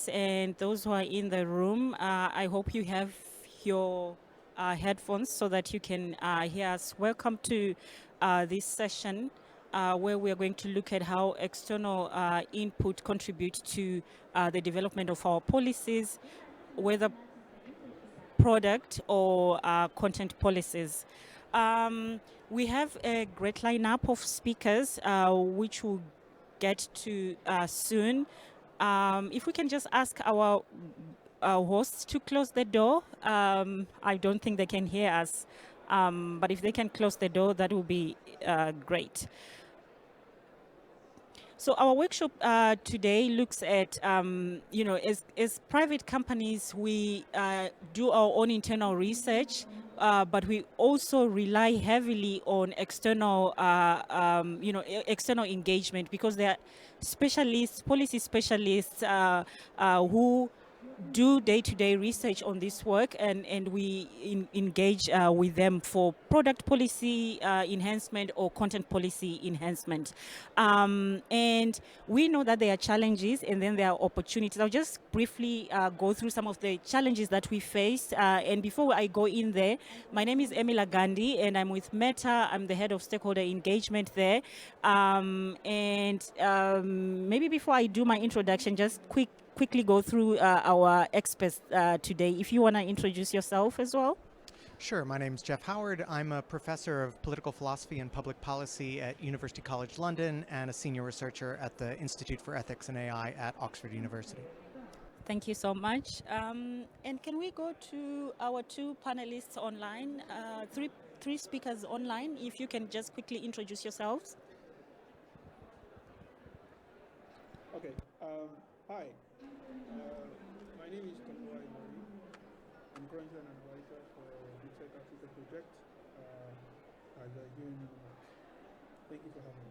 panelists and those who are in the room. I hope you have your headphones so that you can hear us. Welcome to this session where we are going to look at how external input contribute to the development of our policies, whether product or content policies. We have a great lineup of speakers, which we'll get to soon. If we can just ask our hosts to close the door. I don't think they can hear us, but if they can close the door, that would be great. So our workshop today looks at, as private companies, we do our own internal research, but we also rely heavily on external, external engagement, because there are specialists, policy specialists who do day-to-day research on this work, and we engage with them for product policy enhancement or content policy enhancement. And we know that there are challenges and then there are opportunities. I'll just briefly go through some of the challenges that we face. And before I go in there, my name is Emila Gandhi and I'm with Meta. I'm the head of stakeholder engagement there. Maybe before I do my introduction, just quickly go through our experts today. If you want to introduce yourself as well. Sure. My name is Jeff Howard. I'm a professor of political philosophy and public policy at University College London and a senior researcher at the Institute for Ethics and AI at Oxford University. Thank you so much. And can we go to our two panelists online, three speakers online, if you can just quickly introduce yourselves. Okay. Hi. My name is Tomoai Mori. I'm currently an advisor for the Tech Africa project at the UN. Thank you for having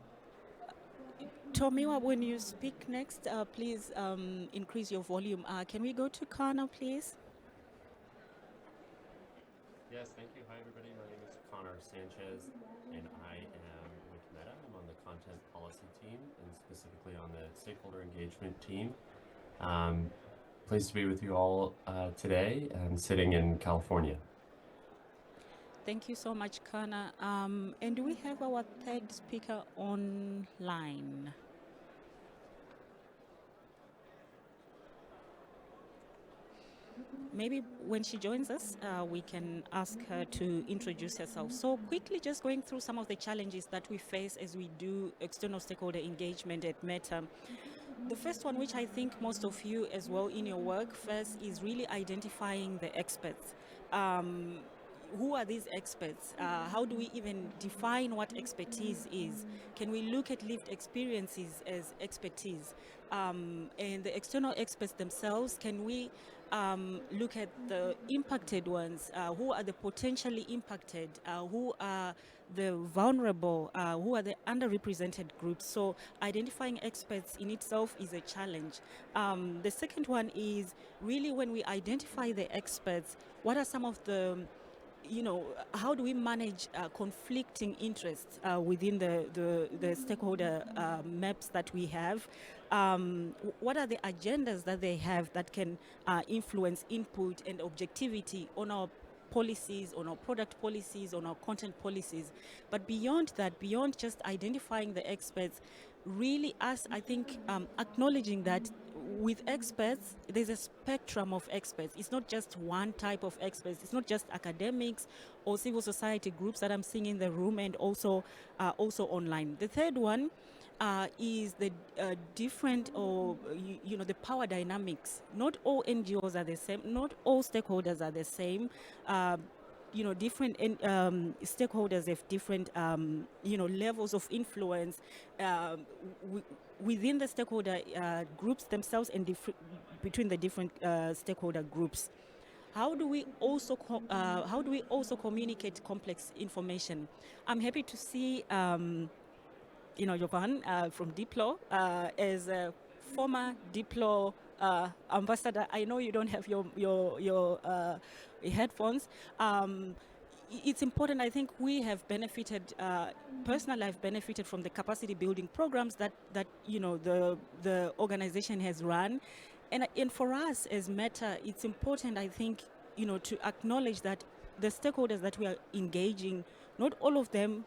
me. Tomiwa, when you speak next, please increase your volume. Can we go to Connor, please? Yes, thank you. Hi, everybody. My name is Connor Sanchez, and I am with Meta. I'm on the content policy team, and specifically on the stakeholder engagement team. Pleased to be with you all today. I'm sitting in California. Thank you so much, Connor. And do we have our third speaker online? Maybe when she joins us, we can ask her to introduce herself. So quickly, just going through some of the challenges that we face as we do external stakeholder engagement at Meta. The first one, which I think most of you as well in your work first, is really identifying the experts. Who are these experts? How do we even define what expertise is? Can we look at lived experiences as expertise? And the external experts themselves, can we look at the impacted ones? Who are the potentially impacted? Who are the vulnerable? Who are the underrepresented groups? So identifying experts in itself is a challenge. The second one is really when we identify the experts, what are some of the how do we manage conflicting interests within the stakeholder maps that we have? What are the agendas that they have that can influence input and objectivity on our policies, on our product policies, on our content policies? But beyond that, beyond just identifying the experts, really us, I think, acknowledging that with experts, there's a spectrum of experts. It's not just one type of experts. It's not just academics or civil society groups that I'm seeing in the room and also online. The third one is the different or, the power dynamics. Not all NGOs are the same. Not all stakeholders are the same. Different stakeholders have different, levels of influence within the stakeholder groups themselves and between the different stakeholder groups. How do we also communicate complex information? I'm happy to see, Jovan from Diplo as a former Diplo ambassador. I know you don't have your headphones. It's important. I think we have benefited. Personally, I've benefited from the capacity building programs that the organization has run, And for us as Meta, it's important, I think, to acknowledge that the stakeholders that we are engaging, not all of them,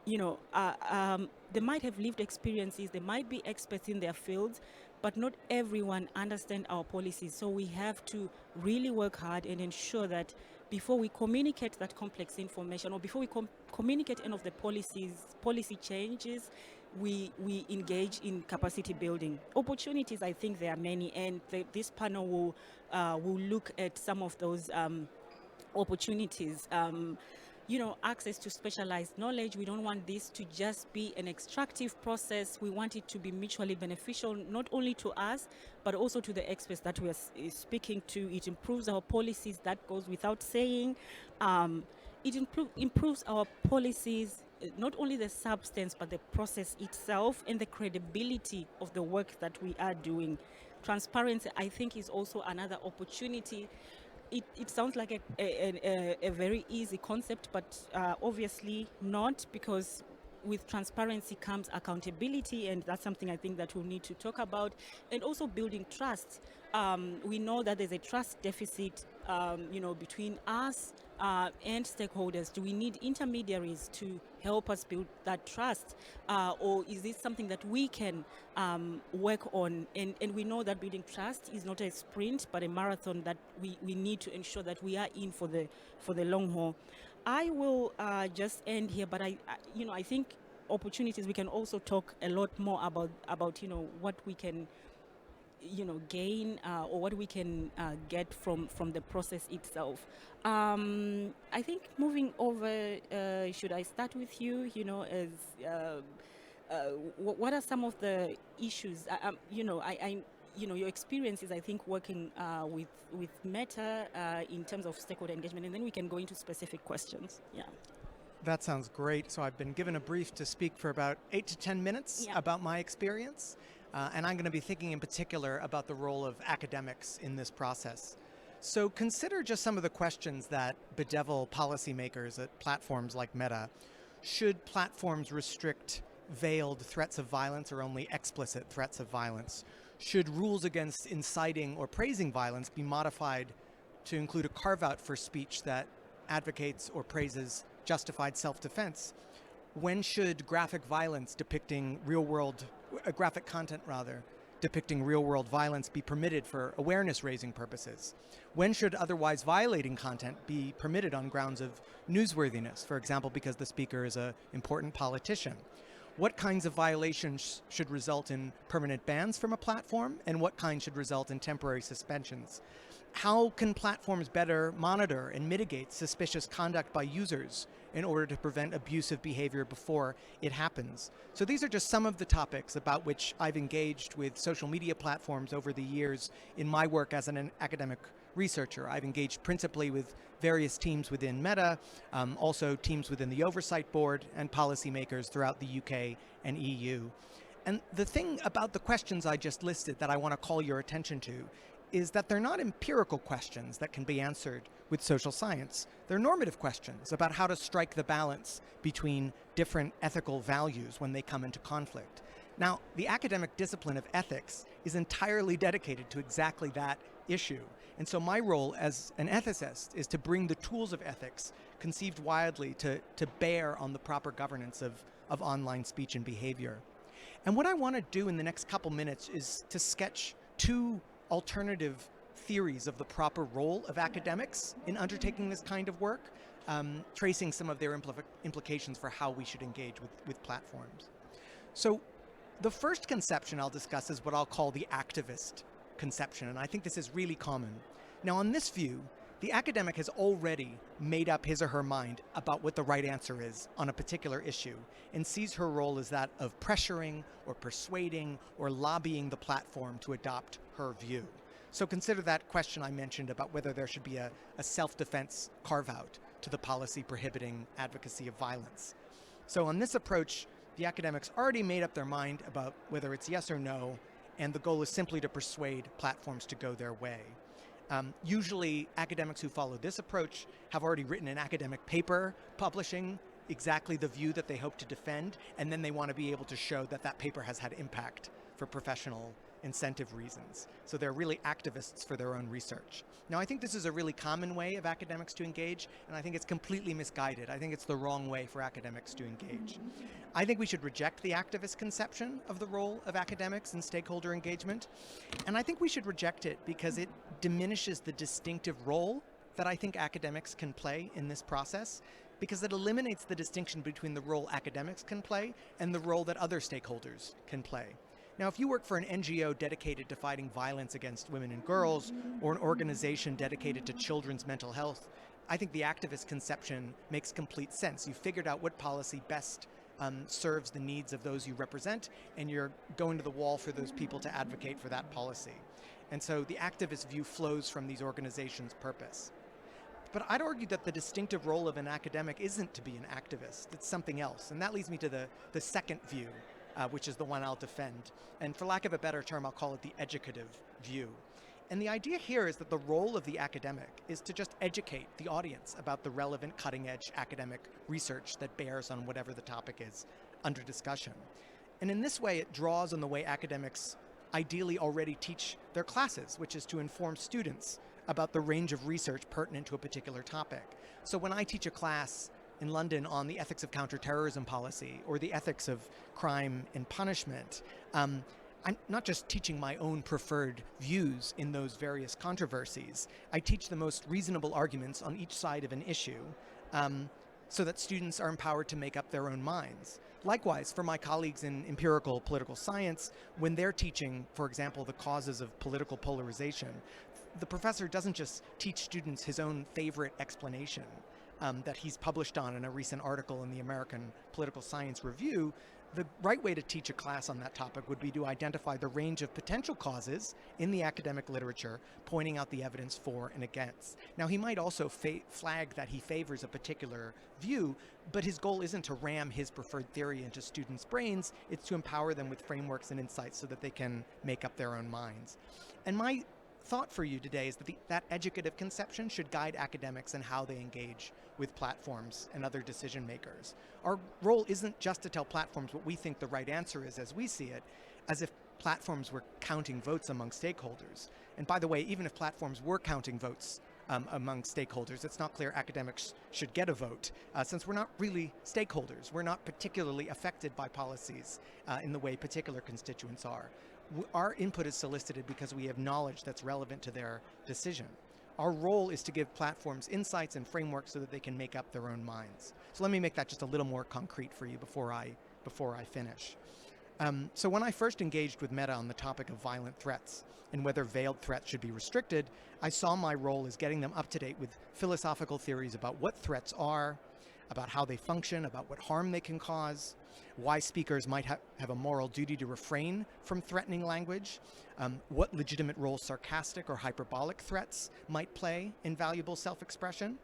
they might have lived experiences, they might be experts in their fields, but not everyone understands our policies. So we have to really work hard and ensure that before we communicate that complex information, or before we communicate any of the policy changes, we engage in capacity building. Opportunities, I think there are many, and this panel will look at some of those opportunities. Access to specialized knowledge. We don't want this to just be an extractive process. We want it to be mutually beneficial, not only to us, but also to the experts that we are speaking to. It improves our policies, that goes without saying. It improves our policies, not only the substance, but the process itself and the credibility of the work that we are doing. Transparency, I think, is also another opportunity. It sounds like a very easy concept, but obviously not, because with transparency comes accountability, and that's something I think that we'll need to talk about. And also building trust. We know that there's a trust deficit, between us and stakeholders. Do we need intermediaries to help us build that trust? Or is this something that we can work on? And we know that building trust is not a sprint, but a marathon that we need to ensure that we are in for the long haul. I will just end here, but I think opportunities, we can also talk a lot more about what we can gain or what we can get from the process itself. I think moving over, should I start with you? As what are some of the issues? Your experiences, I think, working with Meta in terms of stakeholder engagement, and then we can go into specific questions. Yeah. That sounds great. So I've been given a brief to speak for about 8 to 10 minutes about my experience. And I'm going to be thinking in particular about the role of academics in this process. So consider just some of the questions that bedevil policymakers at platforms like Meta. Should platforms restrict veiled threats of violence or only explicit threats of violence? Should rules against inciting or praising violence be modified to include a carve-out for speech that advocates or praises justified self-defense? When should graphic violence depicting graphic content depicting real-world violence be permitted for awareness-raising purposes? When should otherwise violating content be permitted on grounds of newsworthiness, for example, because the speaker is an important politician? What kinds of violations should result in permanent bans from a platform, and what kind should result in temporary suspensions? How can platforms better monitor and mitigate suspicious conduct by users in order to prevent abusive behavior before it happens? So these are just some of the topics about which I've engaged with social media platforms over the years in my work as an academic researcher. I've engaged principally with various teams within Meta, also teams within the Oversight Board, and policymakers throughout the UK and EU. And the thing about the questions I just listed that I want to call your attention to is that they're not empirical questions that can be answered with social science. They're normative questions about how to strike the balance between different ethical values when they come into conflict. Now, the academic discipline of ethics is entirely dedicated to exactly that issue. And so my role as an ethicist is to bring the tools of ethics conceived widely to bear on the proper governance of online speech and behavior. And what I want to do in the next couple minutes is to sketch two alternative theories of the proper role of academics in undertaking this kind of work, tracing some of their implications for how we should engage with platforms. So the first conception I'll discuss is what I'll call the activist conception, and I think this is really common. Now, on this view, the academic has already made up his or her mind about what the right answer is on a particular issue and sees her role as that of pressuring or persuading or lobbying the platform to adopt her view. So consider that question I mentioned about whether there should be a self-defense carve-out to the policy prohibiting advocacy of violence. So on this approach, the academics already made up their mind about whether it's yes or no, and the goal is simply to persuade platforms to go their way. Usually, academics who follow this approach have already written an academic paper publishing exactly the view that they hope to defend, and then they want to be able to show that that paper has had impact for professional incentive reasons. So they're really activists for their own research. Now, I think this is a really common way of academics to engage, and I think it's completely misguided. I think it's the wrong way for academics to engage. I think we should reject the activist conception of the role of academics in stakeholder engagement, and I think we should reject it because it diminishes the distinctive role that I think academics can play in this process, because it eliminates the distinction between the role academics can play and the role that other stakeholders can play. Now, if you work for an NGO dedicated to fighting violence against women and girls, or an organization dedicated to children's mental health, I think the activist conception makes complete sense. You figured out what policy best serves the needs of those you represent, and you're going to the wall for those people to advocate for that policy. And so the activist view flows from these organizations' purpose. But I'd argue that the distinctive role of an academic isn't to be an activist, it's something else. And that leads me to the second view, which is the one I'll defend. And for lack of a better term, I'll call it the educative view. And the idea here is that the role of the academic is to just educate the audience about the relevant cutting-edge academic research that bears on whatever the topic is under discussion. And in this way, it draws on the way academics ideally already teach their classes, which is to inform students about the range of research pertinent to a particular topic. So when I teach a class in London on the ethics of counterterrorism policy or the ethics of crime and punishment, I'm not just teaching my own preferred views in those various controversies. I teach the most reasonable arguments on each side of an issue so that students are empowered to make up their own minds. Likewise, for my colleagues in empirical political science, when they're teaching, for example, the causes of political polarization, the professor doesn't just teach students his own favorite explanation that he's published on in a recent article in the American Political Science Review. The right way to teach a class on that topic would be to identify the range of potential causes in the academic literature, pointing out the evidence for and against. Now, he might also flag that he favors a particular view, but his goal isn't to ram his preferred theory into students' brains, it's to empower them with frameworks and insights so that they can make up their own minds. And my thought for you today is that that educative conception should guide academics in how they engage with platforms and other decision makers. Our role isn't just to tell platforms what we think the right answer is as we see it, as if platforms were counting votes among stakeholders. And by the way, even if platforms were counting votes among stakeholders, it's not clear academics should get a vote, since we're not really stakeholders. We're not particularly affected by policies in the way particular constituents are. Our input is solicited because we have knowledge that's relevant to their decision. Our role is to give platforms insights and frameworks so that they can make up their own minds. So let me make that just a little more concrete for you before I finish. So when I first engaged with Meta on the topic of violent threats and whether veiled threats should be restricted, I saw my role as getting them up to date with philosophical theories about what threats are, about how they function, about what harm they can cause, why speakers might have a moral duty to refrain from threatening language, what legitimate role sarcastic or hyperbolic threats might play in valuable self-expression.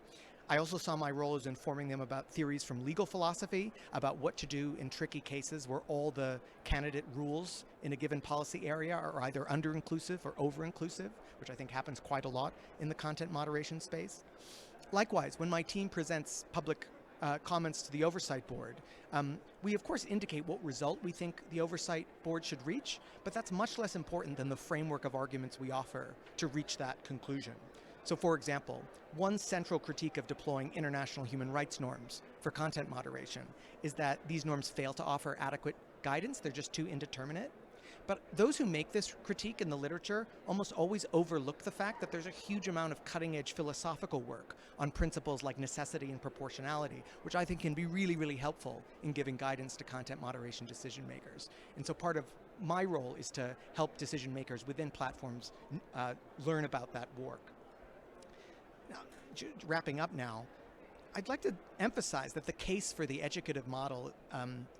I also saw my role as informing them about theories from legal philosophy, about what to do in tricky cases where all the candidate rules in a given policy area are either under-inclusive or over-inclusive, which I think happens quite a lot in the content moderation space. Likewise, when my team presents public comments to the Oversight Board, we of course indicate what result we think the Oversight Board should reach, but that's much less important than the framework of arguments we offer to reach that conclusion. So for example, one central critique of deploying international human rights norms for content moderation is that these norms fail to offer adequate guidance, they're just too indeterminate. But those who make this critique in the literature almost always overlook the fact that there's a huge amount of cutting-edge philosophical work on principles like necessity and proportionality, which I think can be really, really helpful in giving guidance to content moderation decision makers. And so part of my role is to help decision makers within platforms learn about that work. Now, wrapping up now, I'd like to emphasize that the case for the educative model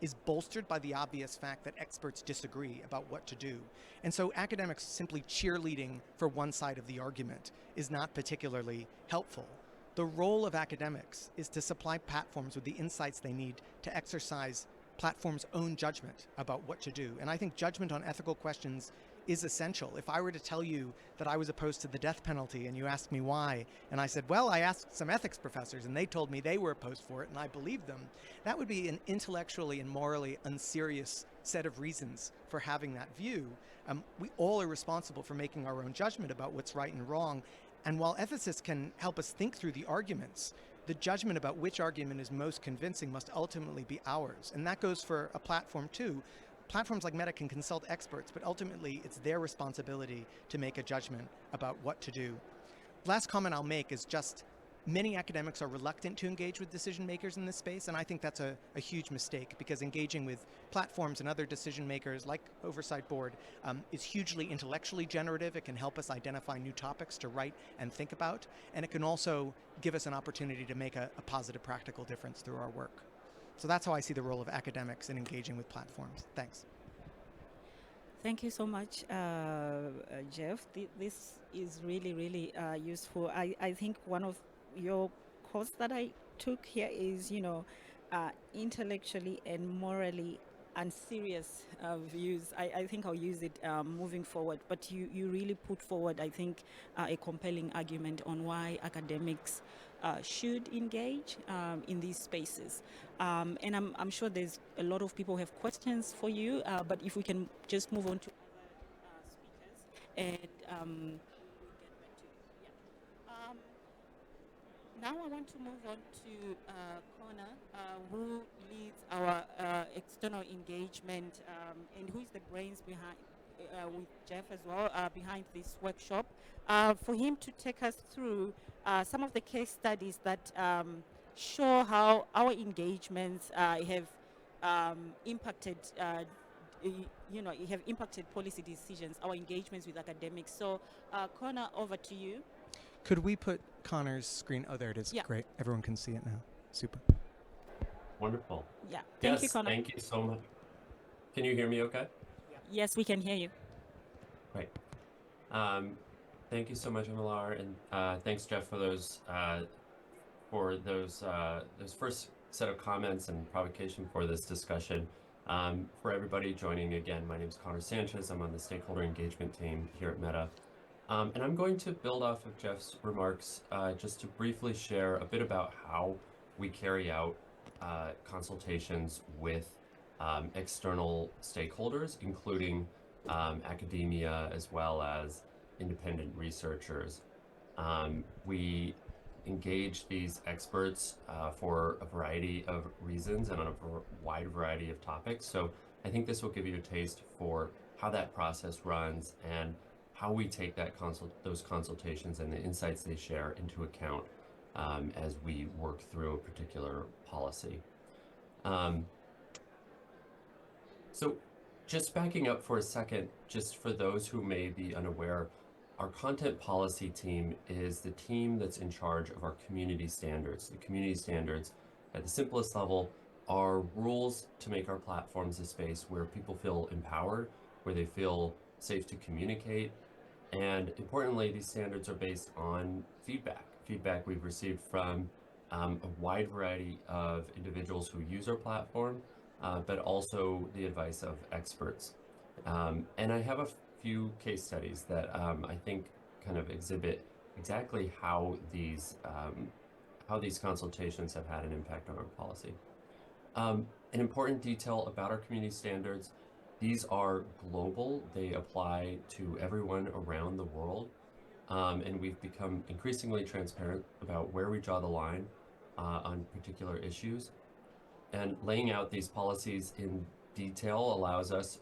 is bolstered by the obvious fact that experts disagree about what to do. And so academics simply cheerleading for one side of the argument is not particularly helpful. The role of academics is to supply platforms with the insights they need to exercise platforms' own judgment about what to do. And I think judgment on ethical questions is essential. If I were to tell you that I was opposed to the death penalty and you asked me why, and I said, well, I asked some ethics professors and they told me they were opposed for it and I believed them, that would be an intellectually and morally unserious set of reasons for having that view. We all are responsible for making our own judgment about what's right and wrong. And while ethicists can help us think through the arguments, the judgment about which argument is most convincing must ultimately be ours. And that goes for a platform too. Platforms like Meta can consult experts, but ultimately it's their responsibility to make a judgment about what to do. Last comment I'll make is just many academics are reluctant to engage with decision makers in this space, and I think that's a huge mistake, because engaging with platforms and other decision makers like Oversight Board is hugely intellectually generative. It can help us identify new topics to write and think about, and it can also give us an opportunity to make a positive practical difference through our work. So that's how I see the role of academics in engaging with platforms. Thanks. Thank you so much, Jeff. This is really, really useful. I think one of your course that I took here is, intellectually and morally unserious views. I think I'll use it moving forward. But you really put forward, I think, a compelling argument on why academics should engage in these spaces. And I'm sure there's a lot of people who have questions for you, but if we can just move on to other speakers and we'll get back to you. Yeah. Now I want to move on to Connor, who leads our external engagement and who is the brains behind, with Jeff as well, behind this workshop, for him to take us through some of the case studies that show how our engagements have impacted have impacted policy decisions, our engagements with academics. So Connor, over to you. Could we put Connor's screen? Oh, there it is. Yeah. Great. Everyone can see it now. Super. Wonderful. Yeah. Thank you, Connor. Thank you so much. Can you hear me okay? Yes, we can hear you. Great. Thank you so much, Emilar, and thanks, Jeff, for those first set of comments and provocation for this discussion. For everybody joining again, my name is Connor Sanchez. I'm on the stakeholder engagement team here at Meta. And I'm going to build off of Jeff's remarks just to briefly share a bit about how we carry out consultations with external stakeholders, including academia as well as independent researchers. We engage these experts for a variety of reasons and on a wide variety of topics. So I think this will give you a taste for how that process runs and how we take those consultations and the insights they share into account as we work through a particular policy. So just backing up for a second, just for those who may be unaware, our content policy team is the team that's in charge of our community standards. The community standards, at the simplest level, are rules to make our platforms a space where people feel empowered, where they feel safe to communicate. And importantly, these standards are based on feedback we've received from a wide variety of individuals who use our platform, but also the advice of experts. And I have a few case studies that I think kind of exhibit exactly how these consultations have had an impact on our policy. An important detail about our community standards: these are global. They apply to everyone around the world. And we've become increasingly transparent about where we draw the line on particular issues. And laying out these policies in detail allows us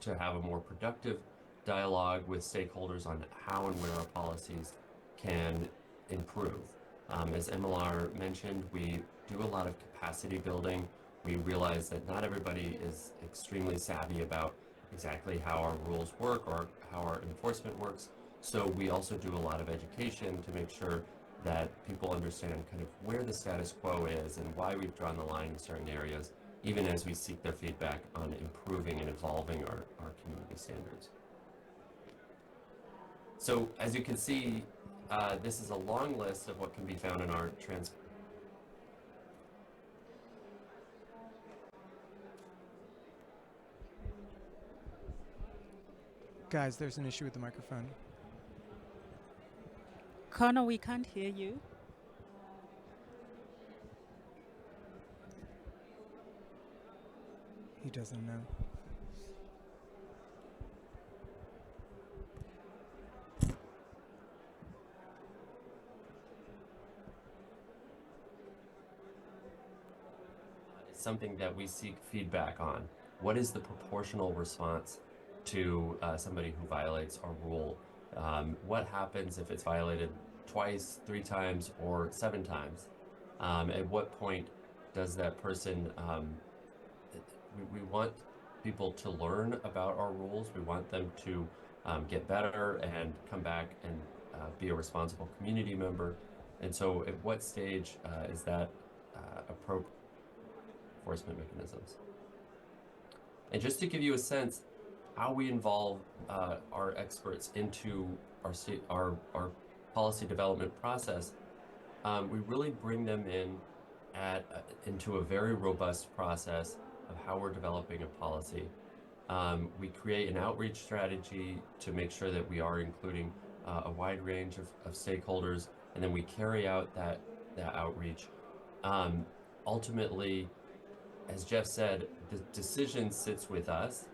to have a more productive dialogue with stakeholders on how and where our policies can improve. As Emilar mentioned, we do a lot of capacity building. We realize that not everybody is extremely savvy about exactly how our rules work or how our enforcement works. So we also do a lot of education to make sure that people understand kind of where the status quo is and why we've drawn the line in certain areas, even as we seek their feedback on improving and evolving our community standards. So as you can see, this is a long list of what can be found in our Guys, there's an issue with the microphone. Connor, we can't hear you. He doesn't know. It's something that we seek feedback on. What is the proportional response to somebody who violates our rule? What happens if it's violated twice, 3 times, or 7 times? At what point does that person, we want people to learn about our rules. We want them to get better and come back and be a responsible community member. And so at what stage is that appropriate enforcement mechanisms? And just to give you a sense how we involve our experts into our policy development process, we really bring them in into a very robust process of how we're developing a policy. We create an outreach strategy to make sure that we are including a wide range of stakeholders, and then we carry out that outreach. Ultimately, as Jeff said, the decision sits with us.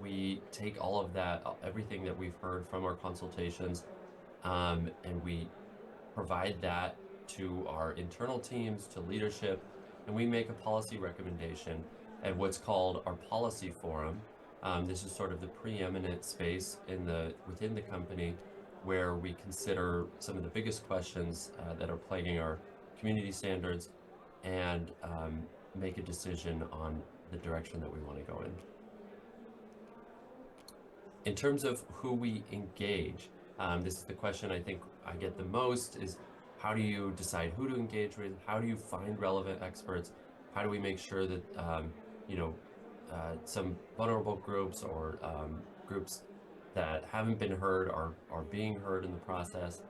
We take all of that, everything that we've heard from our consultations, and we provide that to our internal teams, to leadership, and we make a policy recommendation at what's called our policy forum. This is sort of the preeminent space within the company where we consider some of the biggest questions that are plaguing our community standards and make a decision on the direction that we want to go in. In terms of who we engage, this is the question I think I get the most, is how do you decide who to engage with? How do you find relevant experts? How do we make sure that some vulnerable groups or groups that haven't been heard are being heard in the process?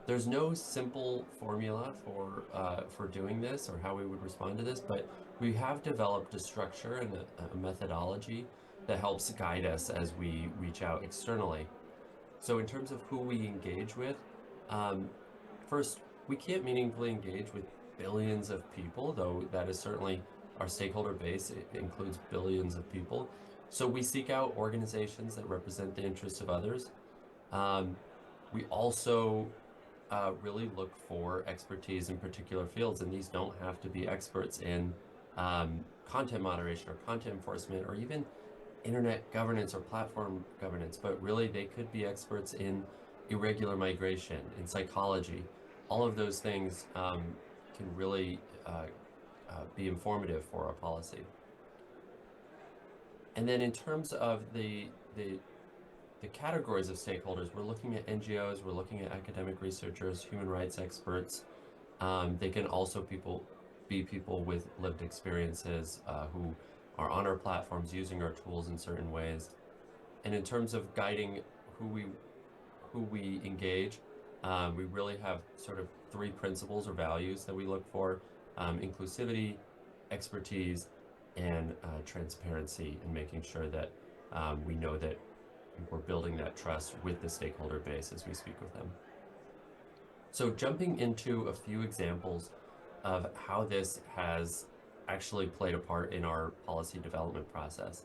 There's no simple formula for doing this or how we would respond to this, but we have developed a structure and a methodology that helps guide us as we reach out externally. So in terms of who we engage with, first, we can't meaningfully engage with billions of people, though that is certainly our stakeholder base. It includes billions of people. So we seek out organizations that represent the interests of others. We also really look for expertise in particular fields, and these don't have to be experts in content moderation or content enforcement or even internet governance or platform governance, but really they could be experts in irregular migration, in psychology. All of those things can really be informative for our policy. And then in terms of the categories of stakeholders, we're looking at NGOs, we're looking at academic researchers, human rights experts. They can also be people with lived experiences who are on our platforms using our tools in certain ways. And in terms of guiding who we engage, we really have sort of 3 principles or values that we look for: inclusivity, expertise, and transparency, and making sure that we know that we're building that trust with the stakeholder base as we speak with them. So jumping into a few examples of how this has actually played a part in our policy development process.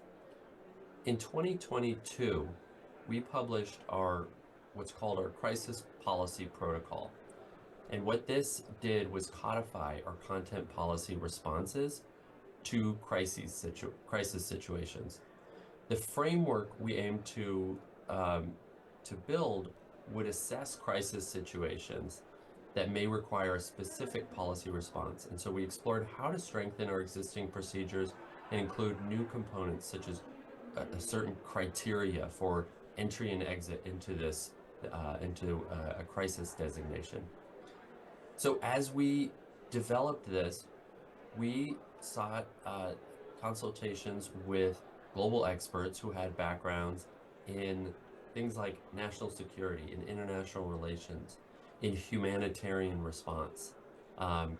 In 2022, we published what's called our Crisis Policy Protocol. And what this did was codify our content policy responses to crisis situations. The framework we aim to build would assess crisis situations that may require a specific policy response. And so we explored how to strengthen our existing procedures and include new components such as a certain criteria for entry and exit into this, into a crisis designation. So as we developed this, we sought consultations with global experts who had backgrounds in things like national security, in international relations, in humanitarian response,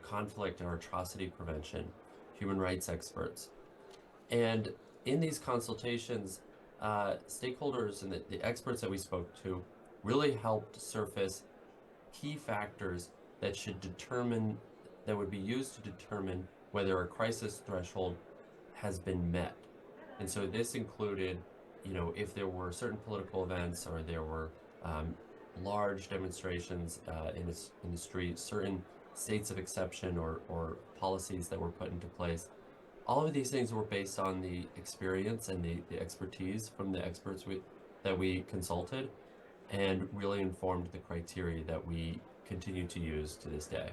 conflict and atrocity prevention, human rights experts. And in these consultations, stakeholders and the experts that we spoke to really helped surface key factors that that would be used to determine whether a crisis threshold has been met. And so this included, if there were certain political events or there were large demonstrations in the street, certain states of exception or policies that were put into place. All of these things were based on the experience and the expertise from the experts that we consulted, and really informed the criteria that we continue to use to this day.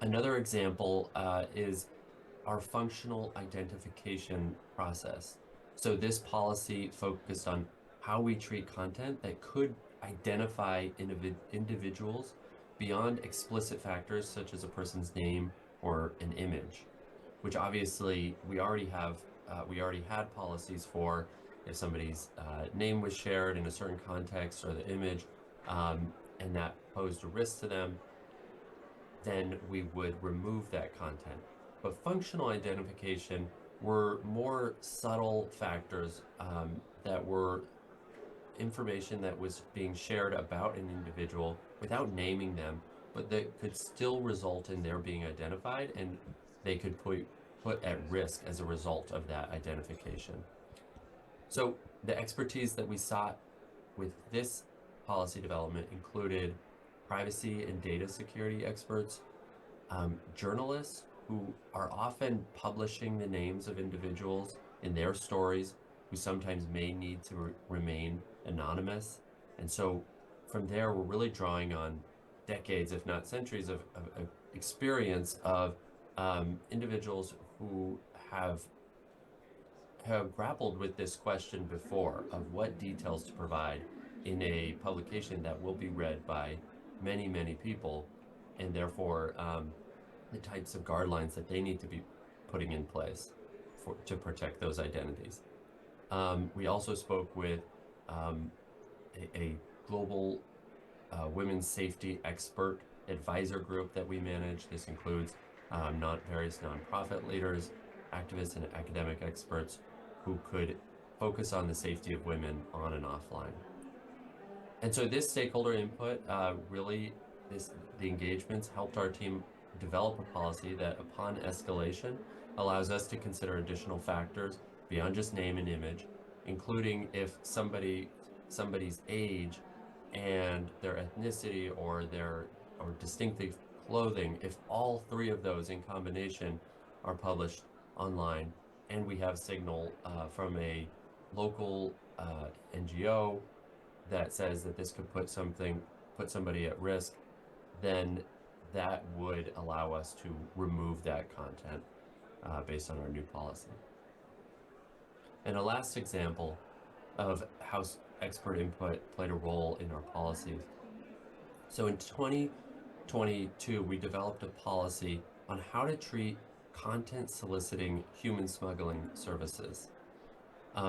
Another example is our functional identification process. So this policy focused on how we treat content that could identify individuals beyond explicit factors such as a person's name or an image, which obviously we already had policies for. If somebody's name was shared in a certain context or the image, and that posed a risk to them, then we would remove that content. But functional identification were more subtle factors that were information that was being shared about an individual without naming them, but that could still result in their being identified, and they could put at risk as a result of that identification. So the expertise that we sought with this policy development included privacy and data security experts, journalists who are often publishing the names of individuals in their stories who sometimes may need to remain anonymous. And so from there, we're really drawing on decades, if not centuries, of experience of individuals who have grappled with this question before of what details to provide in a publication that will be read by many, many people, and therefore the types of guidelines that they need to be putting in place to protect those identities. We also spoke with a global women's safety expert advisor group that we manage. This includes various nonprofit leaders, activists, and academic experts who could focus on the safety of women on and offline. And so this stakeholder input the engagements helped our team develop a policy that, upon escalation, allows us to consider additional factors beyond just name and image, including if somebody's age and their ethnicity or distinctive clothing, if all three of those in combination are published online, and we have signal from a local NGO that says that this could put somebody at risk, then that would allow us to remove that content based on our new policy. And a last example of how expert input played a role in our policies. So in 2022, we developed a policy on how to treat content soliciting human smuggling services.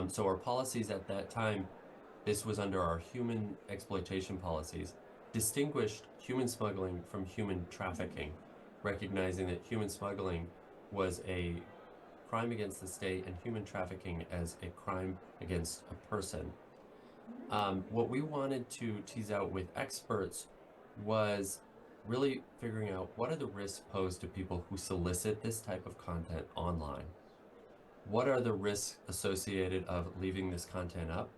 So our policies at that time, this was under our human exploitation policies, distinguished human smuggling from human trafficking, recognizing that human smuggling was a crime against the state and human trafficking as a crime against a person. What we wanted to tease out with experts was really figuring out what are the risks posed to people who solicit this type of content online. What are the risks associated of leaving this content up?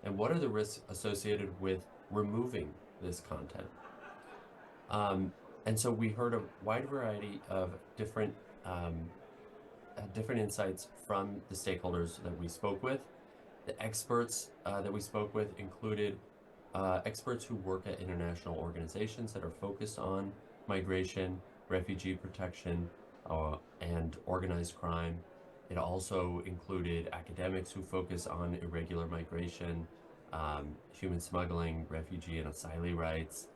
And what are the risks associated with removing this content? And so we heard a wide variety of different insights from the stakeholders that we spoke with. The experts that we spoke with included experts who work at international organizations that are focused on migration, refugee protection, and organized crime. It also included academics who focus on irregular migration, human smuggling, refugee and asylee rights,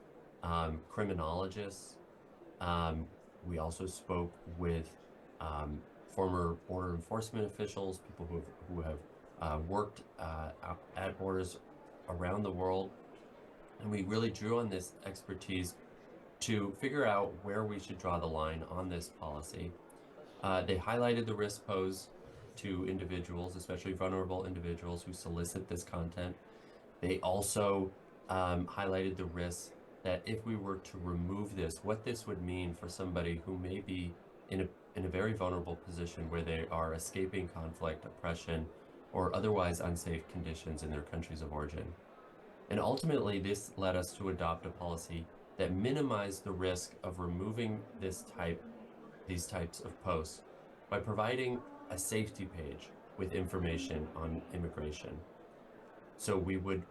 criminologists. We also spoke with former border enforcement officials, people who have worked at borders around the world. And we really drew on this expertise to figure out where we should draw the line on this policy. They highlighted the risk posed to individuals, especially vulnerable individuals who solicit this content. They also highlighted the risks that if we were to remove this, what this would mean for somebody who may be in a very vulnerable position where they are escaping conflict, oppression, or otherwise unsafe conditions in their countries of origin. And ultimately, this led us to adopt a policy that minimized the risk of removing these types of posts by providing a safety page with information on immigration. So we would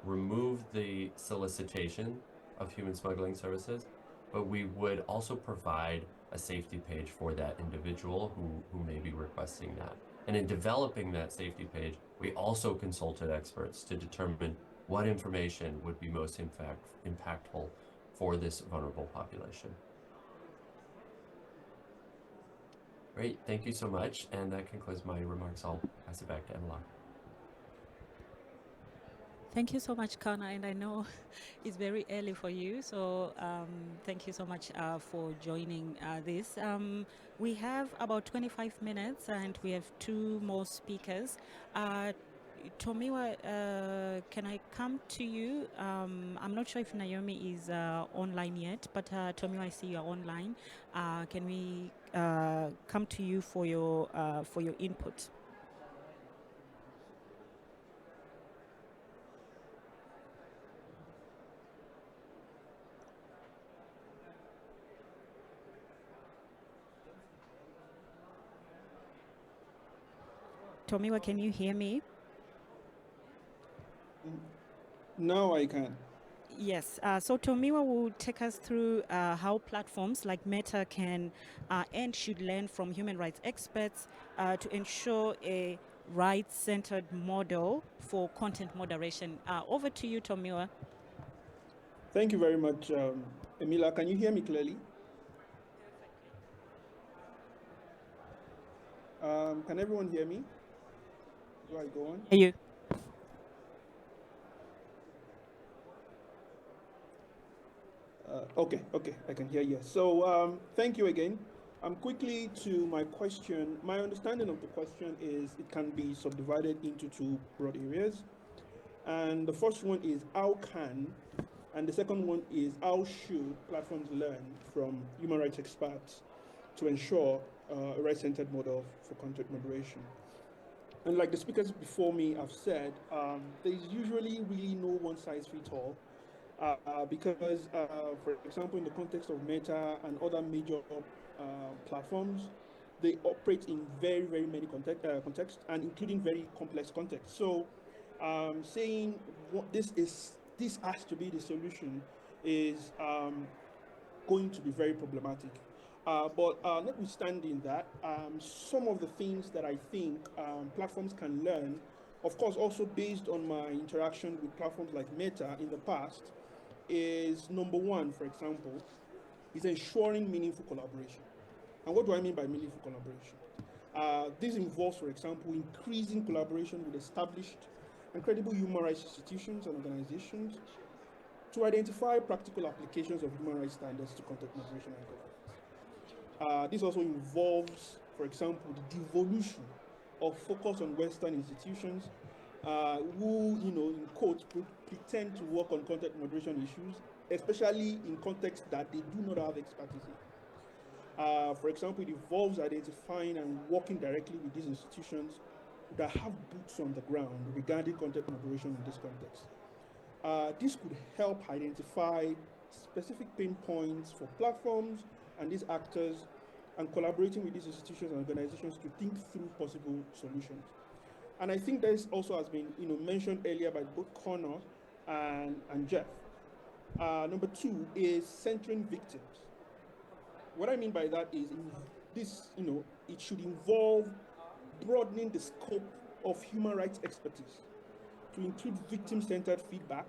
remove the solicitation of human smuggling services, but we would also provide a safety page for that individual who may be requesting that. And in developing that safety page, we also consulted experts to determine what information would be most impactful for this vulnerable population. Great, thank you so much. And that concludes my remarks. I'll pass it back to Emma. Thank you so much, Connor, and I know it's very early for you, so thank you so much for joining this. We have about 25 minutes, and we have two more speakers. Tomiwa, can I come to you? I'm not sure if Naomi is online yet, but Tomiwa, I see you're online. Can we come to you for your input? Tomiwa, can you hear me? Now I can. Yes, so Tomiwa will take us through how platforms like Meta can and should learn from human rights experts to ensure a rights-centered model for content moderation. Over to you, Tomiwa. Thank you very much, Emila. Can you hear me clearly? Can everyone hear me? Do I go on? Hear you. Okay, I can hear you. So thank you again. Quickly to my question. My understanding of the question is it can be subdivided into two broad areas. And the first one is how can, and the second one is how should platforms learn from human rights experts to ensure a right-centered model for content moderation. And like the speakers before me have said, there's usually really no one-size-fits-all. Because, for example, in the context of Meta and other major platforms, they operate in very, very many contexts and including very complex contexts. So, saying what this has to be the solution is going to be very problematic. But notwithstanding that, some of the things that I think platforms can learn, of course, also based on my interaction with platforms like Meta in the past, is number one, for example, is ensuring meaningful collaboration. And what do I mean by meaningful collaboration? This involves, for example, increasing collaboration with established and credible human rights institutions and organizations to identify practical applications of human rights standards to content moderation and governance. This also involves, for example, the devolution of focus on Western institutions who, in quotes, pretend to work on content moderation issues, especially in contexts that they do not have expertise in. For example, it involves identifying and working directly with these institutions that have boots on the ground regarding content moderation in this context. This could help identify specific pain points for platforms and these actors and collaborating with these institutions and organizations to think through possible solutions. And I think this also has been mentioned earlier by both Connor and Jeff. Number two is centering victims. What I mean by that is it should involve broadening the scope of human rights expertise to include victim-centered feedback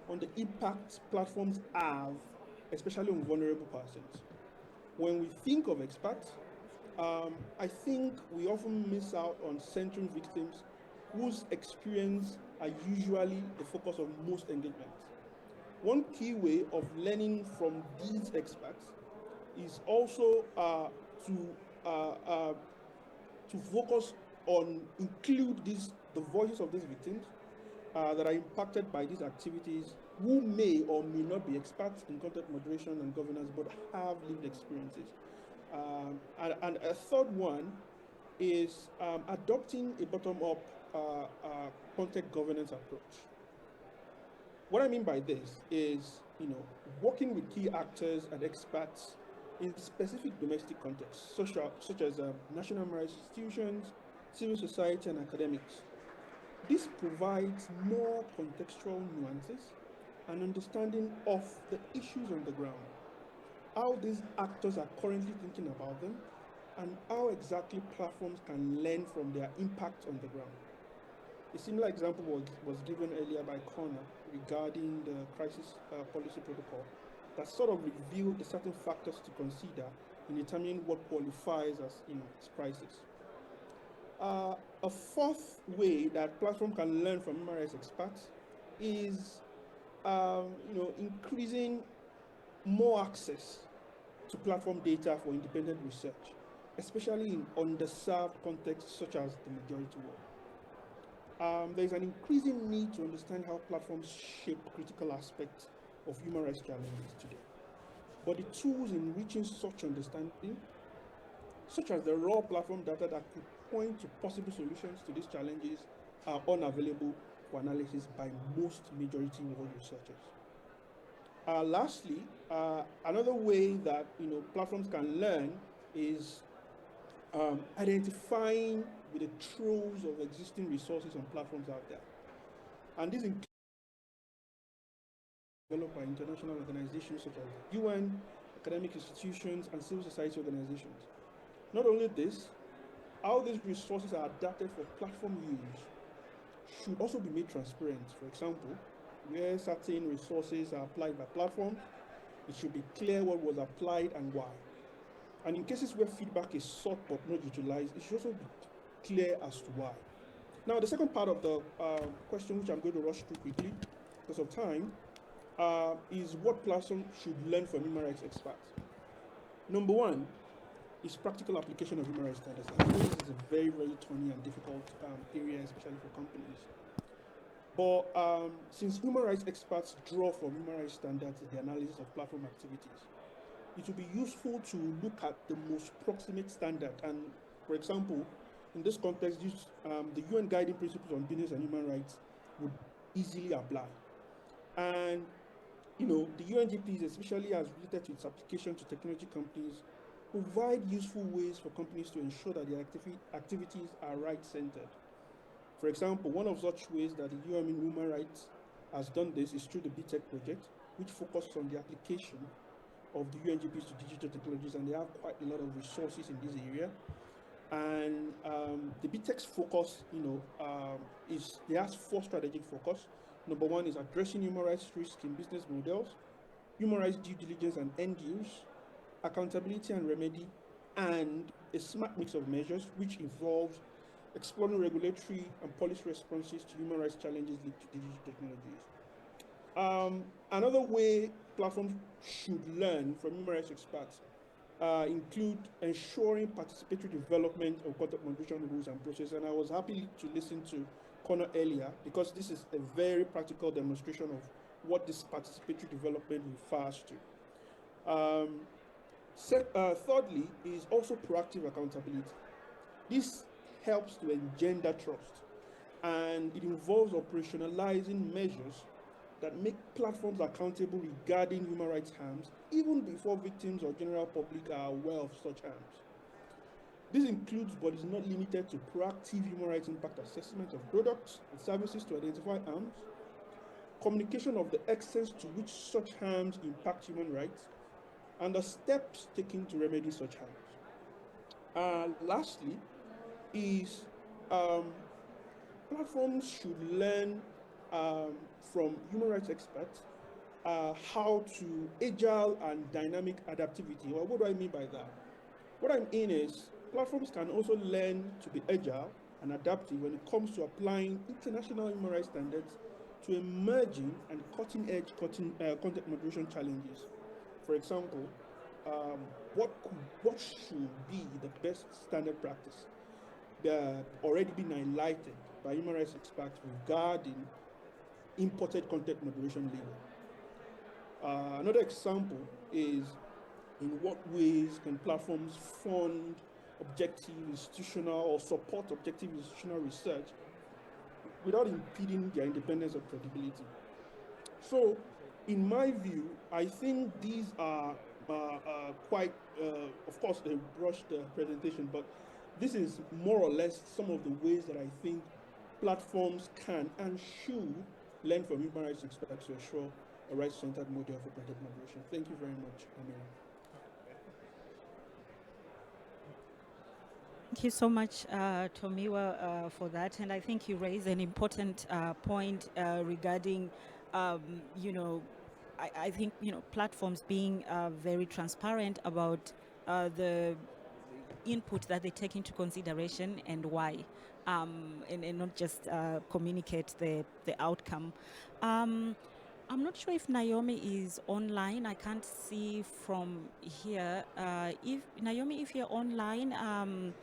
on the impact platforms have, especially on vulnerable persons. When we think of experts, I think we often miss out on centering victims whose experience are usually the focus of most engagements. One key way of learning from these experts is also to focus include the voices of these victims that are impacted by these activities, who may or may not be experts in content moderation and governance, but have lived experiences. And a third one is adopting a bottom-up content governance approach. What I mean by this is, working with key actors and experts in specific domestic contexts, such as national human rights institutions, civil society, and academics. This provides more contextual nuances and understanding of the issues on the ground, how these actors are currently thinking about them, and how exactly platforms can learn from their impact on the ground. A similar example was given earlier by Connor regarding the crisis policy protocol that sort of revealed the certain factors to consider in determining what qualifies as crisis. A fourth way that platform can learn from human rights experts is increasing more access to platform data for independent research, especially in underserved contexts such as the majority world. There's an increasing need to understand how platforms shape critical aspects of human rights challenges today. But the tools in reaching such understanding, such as the raw platform data that could point to possible solutions to these challenges, are unavailable for analysis by most majority world researchers. Lastly, another way that platforms can learn is identifying with the troves of existing resources on platforms out there, and this includes developed by international organizations such as the UN, academic institutions, and civil society organizations. Not only this, how these resources are adapted for platform use should also be made transparent. For example, where certain resources are applied by platforms, it should be clear what was applied and why. And in cases where feedback is sought but not utilized, it should also be clear as to why. Now, the second part of the question, which I'm going to rush through quickly because of time, is what platforms should learn from human rights experts. Number one is practical application of human rights standards. I think this is a very, very thorny and difficult area, especially for companies. But since human rights experts draw from human rights standards in the analysis of platform activities, it will be useful to look at the most proximate standard. And for example, in this context, the UN Guiding Principles on Business and Human Rights would easily apply. And the UNGPs, especially as related to its application to technology companies, provide useful ways for companies to ensure that their activities are right-centered. For example, one of such ways that the UN Human Rights has done this is through the BTech project, which focuses on the application of the UNGPs to digital technologies, and they have quite a lot of resources in this area. And the BTech's focus, they have four strategic focus. Number one is addressing human rights risk in business models, human rights due diligence and end use, accountability and remedy, and a smart mix of measures, which involves exploring regulatory and policy responses to human rights challenges linked to digital technologies. Another way platforms should learn from human rights experts include ensuring participatory development of content moderation rules and processes. And I was happy to listen to Connor earlier because this is a very practical demonstration of what this participatory development refers to. Thirdly is also proactive accountability. This helps to engender trust, and it involves operationalizing measures that make platforms accountable regarding human rights harms, even before victims or general public are aware of such harms. This includes, but is not limited to, proactive human rights impact assessment of products and services to identify harms, communication of the extent to which such harms impact human rights, and the steps taken to remedy such harms. Lastly, is platforms should learn from human rights experts how to agile and dynamic adaptivity. Well, what do I mean by that? What I mean is platforms can also learn to be agile and adaptive when it comes to applying international human rights standards to emerging and cutting-edge content moderation challenges. For example, what should be the best standard practice? already been highlighted by human rights experts regarding imported content moderation label. Another example is, in what ways can platforms fund objective institutional or support objective institutional research without impeding their independence or credibility? So, in my view, I think these are quite, of course, a brushed presentation, but this is more or less some of the ways that I think platforms can and should learn from human rights experts to ensure a rights-centered model for content moderation. Thank you very much, Amina. Thank you so much, Tomiwa, for that. And I think you raised an important point regarding, you know, I think, you know, platforms being very transparent about the input that they take into consideration and why, and not just communicate the outcome. I'm not sure if Naomi is online. I can't see from here. If Naomi, if you're online,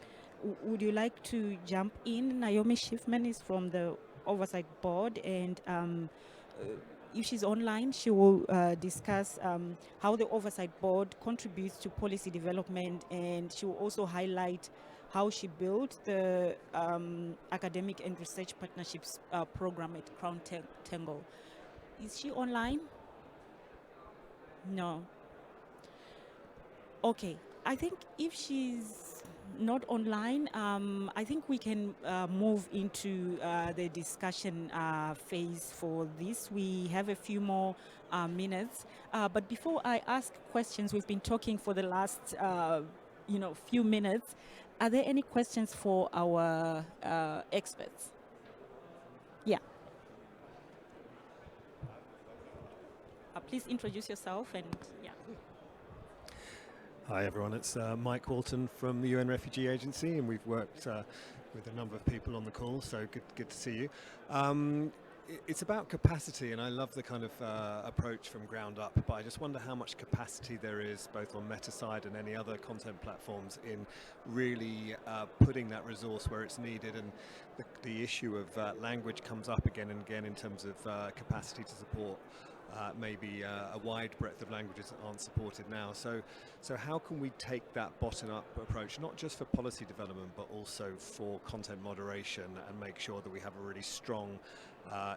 would you like to jump in? Naomi Schiffman is from the Oversight Board, and if she's online, she will discuss how the Oversight Board contributes to policy development, and she will also highlight how she built the academic and research partnerships program at Crown Tangle. Is she online? No. Okay. I think if she's not online, I think we can move into the discussion phase for this. We have a few more minutes. But before I ask questions, we've been talking for the last few minutes. Are there any questions for our experts? Yeah. Please introduce yourself and yeah. Hi everyone, it's Mike Walton from the UN Refugee Agency, and we've worked with a number of people on the call, so good to see you. It's about capacity, and I love the kind of approach from ground up, but I just wonder how much capacity there is both on Meta side and any other content platforms in really putting that resource where it's needed. And the issue of language comes up again and again in terms of capacity to support maybe a wide breadth of languages that aren't supported now. So how can we take that bottom-up approach, not just for policy development, but also for content moderation, and make sure that we have a really strong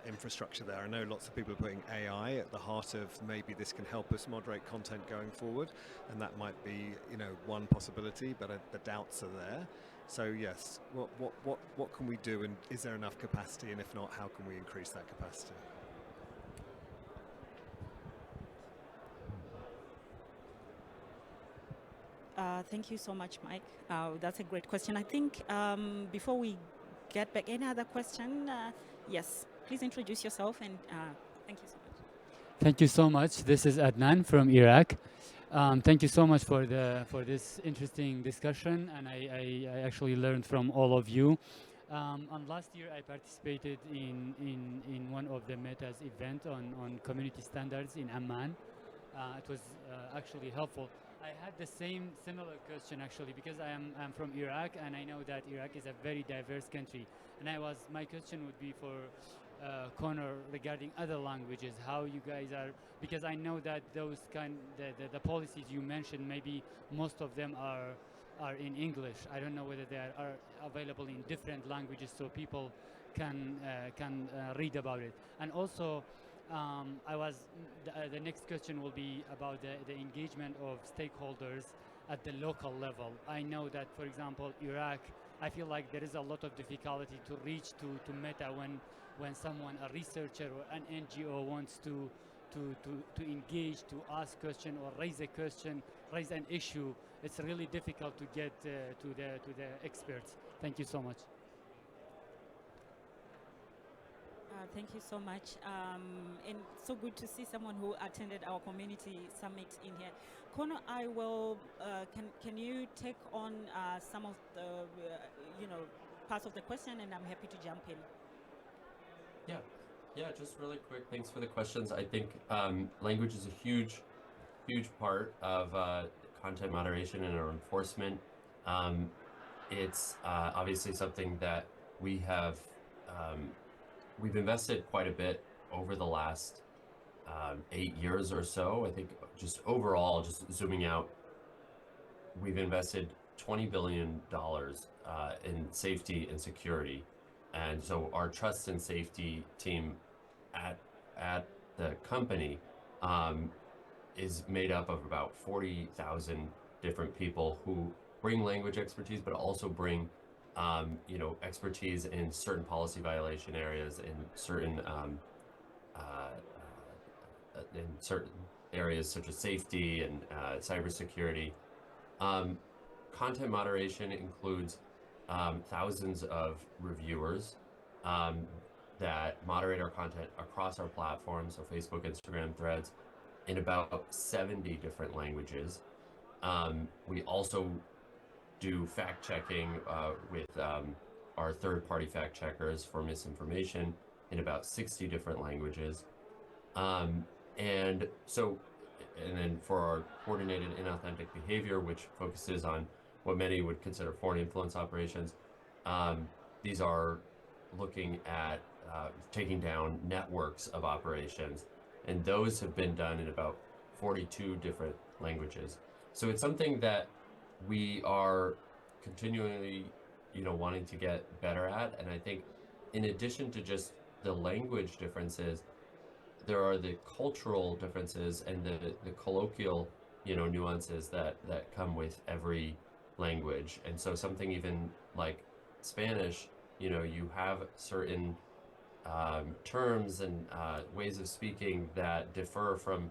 infrastructure there? I know lots of people are putting AI at the heart of maybe this can help us moderate content going forward, and that might be, you know, one possibility, but the doubts are there. So yes, what can we do, and is there enough capacity, and if not, how can we increase that capacity? Thank you so much, Mike. That's a great question. I think before we get back, any other question? Yes, please introduce yourself, and thank you so much. Thank you so much. This is Adnan from Iraq. Thank you so much for this interesting discussion, and I actually learned from all of you. And last year I participated in one of the Meta's event on community standards in Amman. It was actually helpful. I had the similar question actually, because I'm from Iraq, and I know that Iraq is a very diverse country. And my question would be for Connor regarding other languages, how you guys are, because I know that those the policies you mentioned, maybe most of them are in English. I don't know whether they are available in different languages so people can read about it. And also, the next question will be about the engagement of stakeholders at the local level. I know that, for example, Iraq, I feel like there is a lot of difficulty to reach to Meta when someone, a researcher or an NGO, wants to engage, to ask question or raise a question, raise an issue. It's really difficult to get to the experts. Thank you so much. Thank you so much. And so good to see someone who attended our community summit in here. Kono, I will, can you take on some of the, parts of the question, and I'm happy to jump in. Yeah, just really quick, thanks for the questions. I think language is a huge part of content moderation and our enforcement. it's obviously something that we have we've invested quite a bit over the last 8 years or so. I think just overall, just zooming out, we've invested $20 billion in safety and security. And so our trust and safety team at, at the company um, is made up of about 40,000 different people who bring language expertise, but also bring expertise in certain policy violation areas, in certain areas such as safety and cybersecurity. Um, Content moderation includes thousands of reviewers um, that moderate our content across our platforms, so Facebook, Instagram, Threads, in about 70 different languages. We also do fact checking with our third party fact checkers for misinformation in about 60 different languages. Um, and so, and then for our coordinated inauthentic behavior, which focuses on what many would consider foreign influence operations, these are looking at taking down networks of operations, and those have been done in about 42 different languages. So it's something that we are continually, wanting to get better at. And I think, in addition to just the language differences, there are the cultural differences and the colloquial, nuances that come with every language. And so something even like Spanish, you have certain terms and ways of speaking that differ from,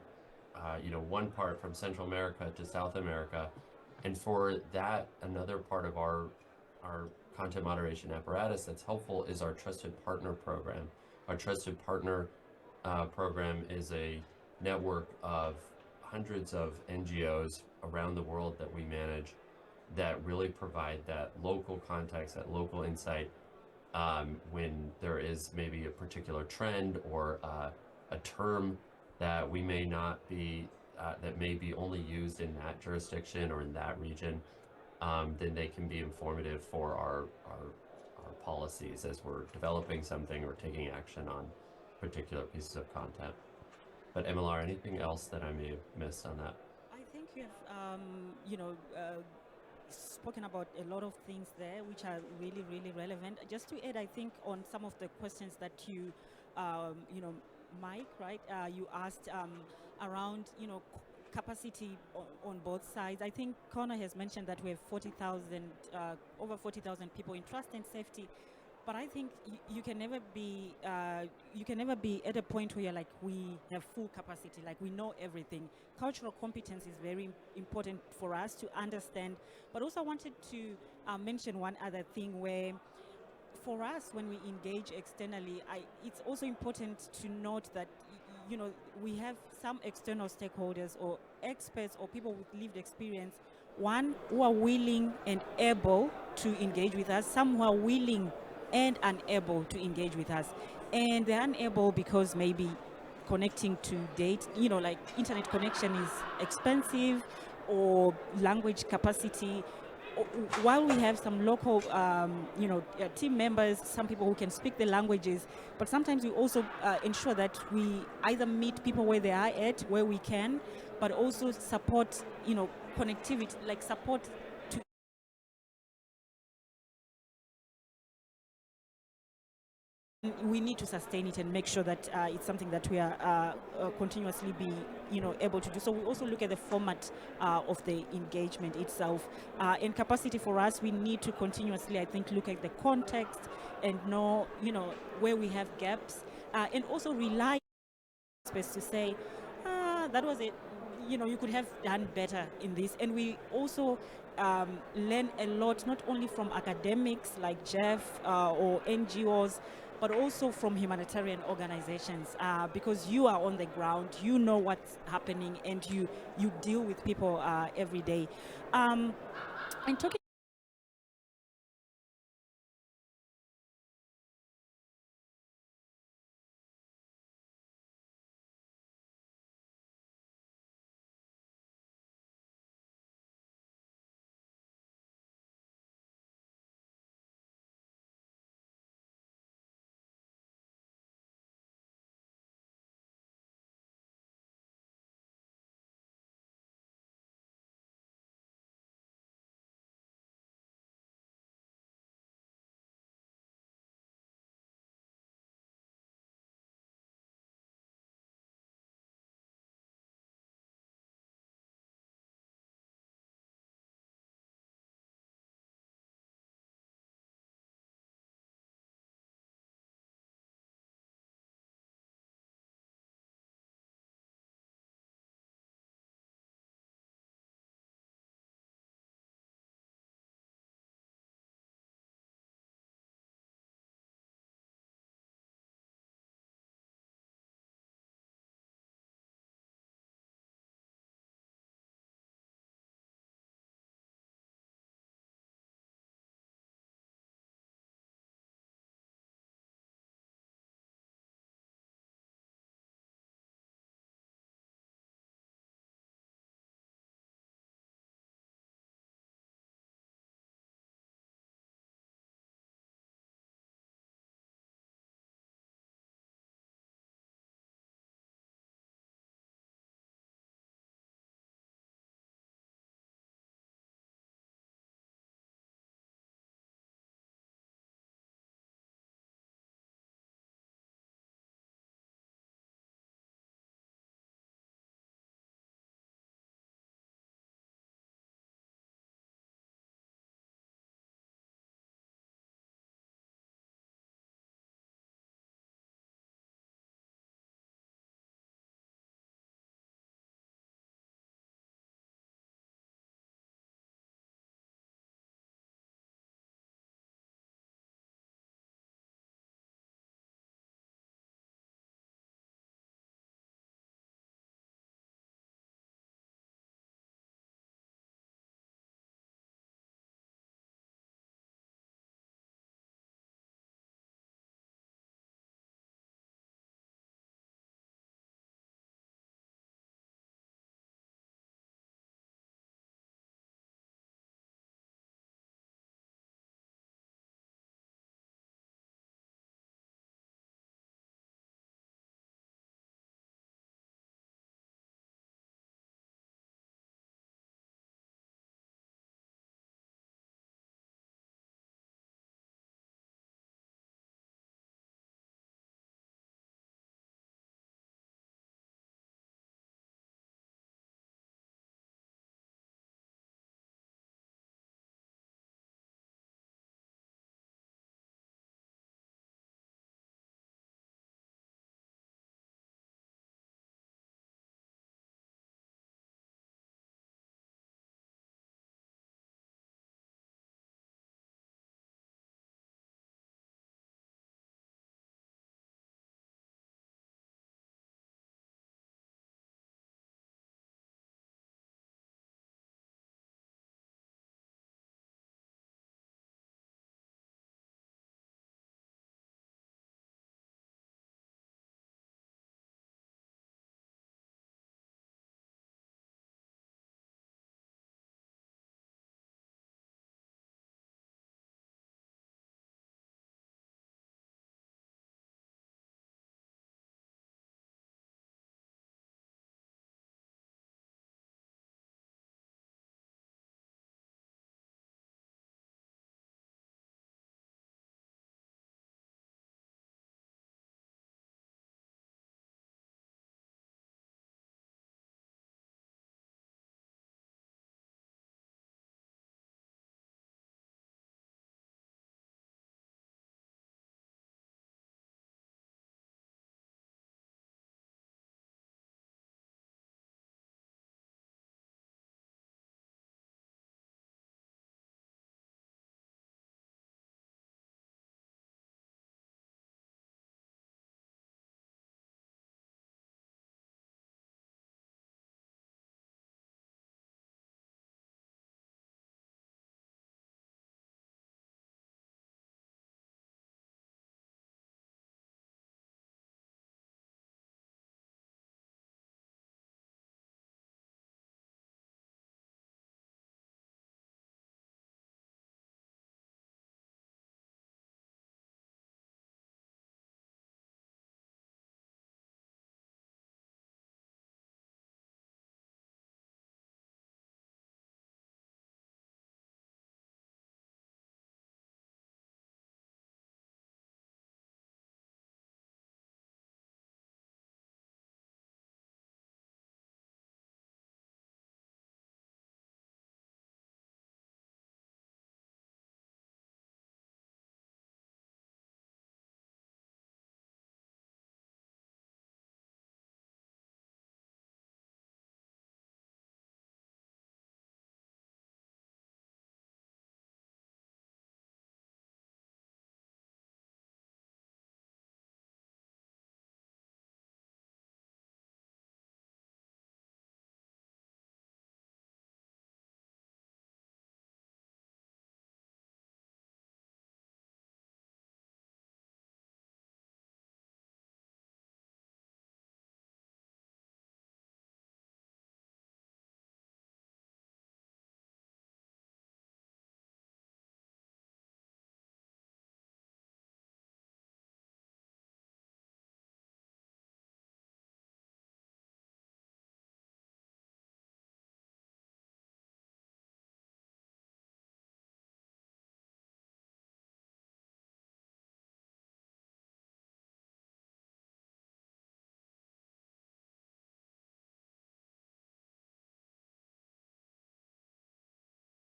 one part from Central America to South America. And for that, another part of our content moderation apparatus that's helpful is our Trusted Partner program. Our Trusted Partner program is a network of hundreds of NGOs around the world that we manage that really provide that local context, that local insight when there is maybe a particular trend or a term that we may not be, that may be only used in that jurisdiction or in that region. Then they can be informative for our policies as we're developing something or taking action on particular pieces of content. But MLR, anything else that I may have missed on that? I think you have, spoken about a lot of things there which are really, really relevant. Just to add, I think on some of the questions that you, Mike, right, you asked around, capacity on both sides. I think Connor has mentioned that we have 40,000, over 40,000 people in trust and safety. But I think you can never be at a point where like we have full capacity, like we know everything. Cultural competence is very important for us to understand. But also I wanted to mention one other thing where for us when we engage externally, it's also important to note that we have some external stakeholders or experts or people with lived experience, one who are willing and able to engage with us, some who are willing and unable to engage with us. And they're unable because maybe connecting to date, like internet connection is expensive or language capacity. While we have some local, team members, some people who can speak the languages, but sometimes we also ensure that we either meet people where they are at, where we can, but also support, connectivity, like support to we need to sustain it and make sure that it's something that we are continuously be able to do. So we also look at the format of the engagement itself. In capacity for us, we need to continuously, I think, look at the context and know where we have gaps, and also rely on space to say that was it. You could have done better in this. And we also learn a lot, not only from academics like Jeff or NGOs, but also from humanitarian organizations, because you are on the ground, you know what's happening, and you deal with people every day. And talking